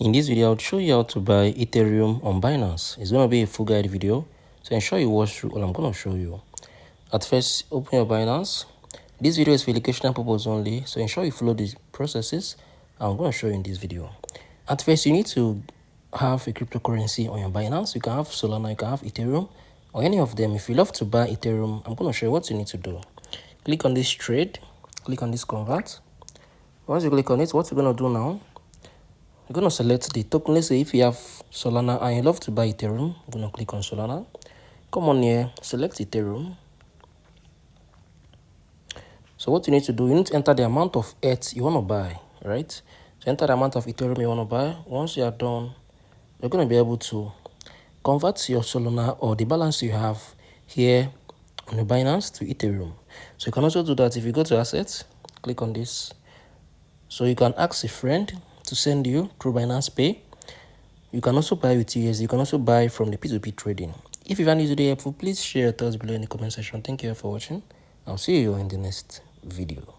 In this video, I'll show you how to buy Ethereum on Binance. It's going to be a full guide video, so ensure you watch through all I'm going to show you. At first, open your Binance. This video is for educational purpose only, so ensure you follow the processes I'm going to show you in this video. At first, you need to have a cryptocurrency on your Binance. You can have Solana, you can have Ethereum, or any of them. If you love to buy Ethereum, I'm going to show you what you need to do. Click on this trade, click on this convert. Once you click on it, what you're going to do now, you're going to select the token. Let's say if you have Solana and you love to buy Ethereum, I'm going to click on Solana. Come on here, select Ethereum. So what you need to do, you need to enter the amount of ETH you want to buy, right? So enter the amount of Ethereum you want to buy. Once you are done, you're going to be able to convert your Solana or the balance you have here on the Binance to Ethereum. So you can also do that if you go to assets, click on this. So you can ask a friend to send you through Binance Pay. You can also buy with USD. You can also buy from the P2P trading. If you find this video helpful, please share your thoughts below in the comment section. Thank you for watching. I'll see you in the next video.